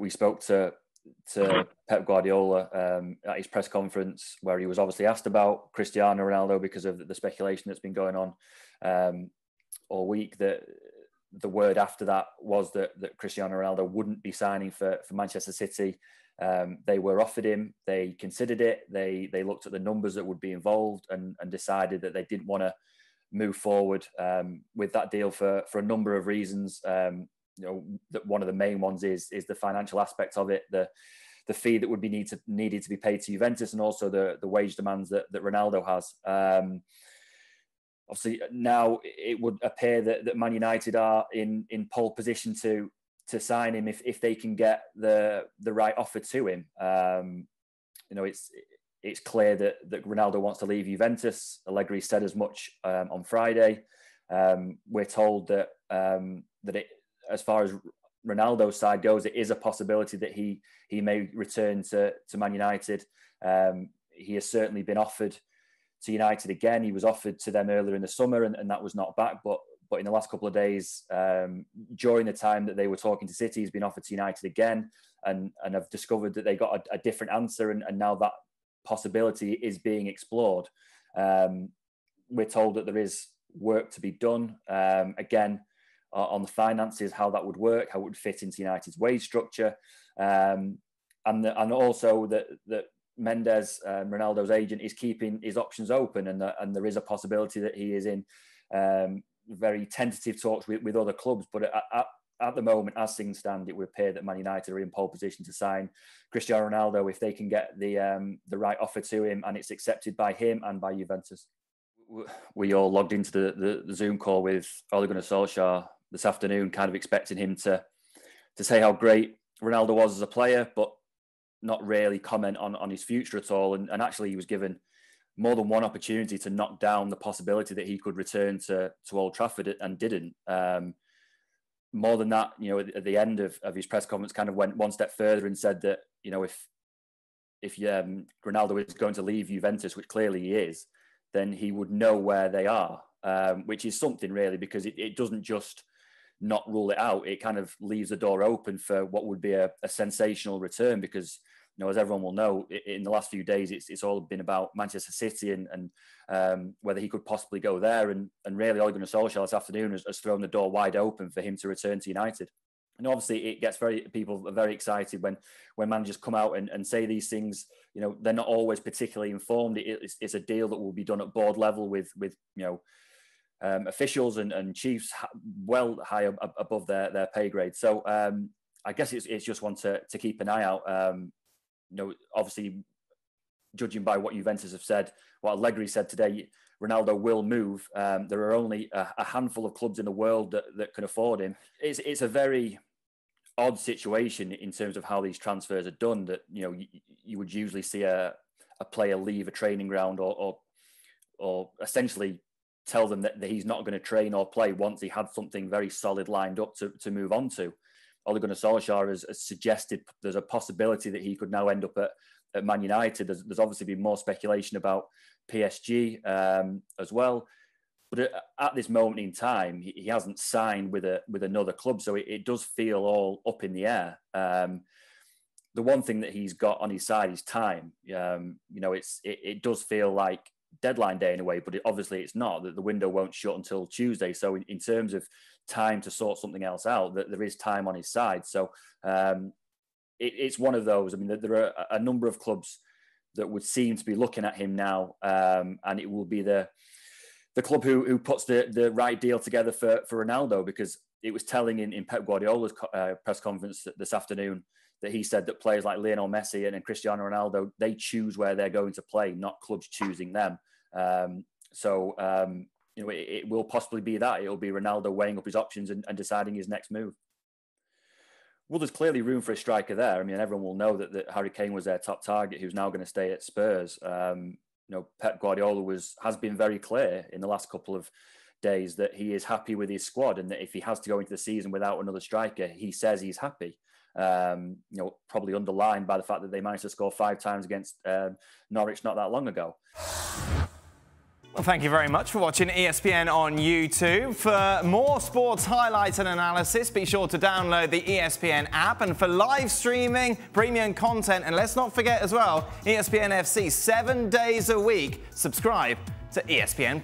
we spoke to Pep Guardiola at his press conference, where he was obviously asked about Cristiano Ronaldo because of the speculation that's been going on all week. That the word after that was that Cristiano Ronaldo wouldn't be signing for Manchester City. They were offered him, they considered it, they looked at the numbers that would be involved and decided that they didn't want to move forward with that deal for a number of reasons. That one of the main ones is the financial aspect of it, the fee that would be needed to be paid to Juventus, and also the wage demands that Ronaldo has. Obviously, now it would appear that Man United are in pole position to sign him if they can get the right offer to him. It's clear that Ronaldo wants to leave Juventus. Allegri said as much on Friday. We're told that as far as Ronaldo's side goes, it is a possibility that he may return to Man United. He has certainly been offered to United again. He was offered to them earlier in the summer, and that was not back. But in the last couple of days, during the time that they were talking to City, he's been offered to United again, and have discovered that they got a different answer, and now that possibility is being explored. We're told that there is work to be done. Again, on the finances, how that would work, how it would fit into United's wage structure, and also that Mendes, Ronaldo's agent, is keeping his options open, and there is a possibility that he is in very tentative talks with other clubs. But at the moment, as things stand, it would appear that Man United are in pole position to sign Cristiano Ronaldo if they can get the right offer to him and it's accepted by him and by Juventus. We all logged into the Zoom call with Ole Gunnar Solskjaer this afternoon, kind of expecting him to say how great Ronaldo was as a player, but not really comment on his future at all. And actually, he was given more than one opportunity to knock down the possibility that he could return to Old Trafford, and didn't. More than that, at the end of his press conference, kind of went one step further and said that, if Ronaldo is going to leave Juventus, which clearly he is, then he would know where they are, which is something really, because it doesn't just not rule it out. It kind of leaves the door open for what would be a sensational return, because as everyone will know, in the last few days, it's all been about Manchester City and whether he could possibly go there. And really, Ole Gunnar Solskjaer this afternoon has thrown the door wide open for him to return to United. And obviously, it gets people are very excited when managers come out and say these things. They're not always particularly informed. It's a deal that will be done at board level with officials and chiefs well high above their pay grade. So I guess it's just one to keep an eye out. Obviously, judging by what Juventus have said, what Allegri said today, Ronaldo will move. There are only a handful of clubs in the world that can afford him. It's a very odd situation in terms of how these transfers are done. That you would usually see a player leave a training ground or essentially tell them that he's not going to train or play once he had something very solid lined up to move on to. Ole Gunnar Solskjaer has suggested there's a possibility that he could now end up at Man United. There's obviously been more speculation about PSG as well. But at this moment in time, he hasn't signed with another club. So it does feel all up in the air. The one thing that he's got on his side is time. It does feel like deadline day in a way, but obviously it's not. That the window won't shut until Tuesday. So in terms of time to sort something else out, that there is time on his side. So it's one of those. I mean, there are a number of clubs that would seem to be looking at him now, and it will be the club who puts the right deal together for Ronaldo, because it was telling in Pep Guardiola's press conference this afternoon that he said that players like Lionel Messi and Cristiano Ronaldo, they choose where they're going to play, not clubs choosing them. It will possibly be that. It'll be Ronaldo weighing up his options and deciding his next move. Well, there's clearly room for a striker there. I mean, everyone will know that Harry Kane was their top target, who's now going to stay at Spurs. Pep Guardiola has been very clear in the last couple of days that he is happy with his squad, and that if he has to go into the season without another striker, he says he's happy. Probably underlined by the fact that they managed to score 5 times against Norwich not that long ago. Well, thank you very much for watching ESPN on YouTube. For more sports highlights and analysis, be sure to download the ESPN app. And for live streaming, premium content, and let's not forget as well, ESPN FC 7 days a week. Subscribe to ESPN+.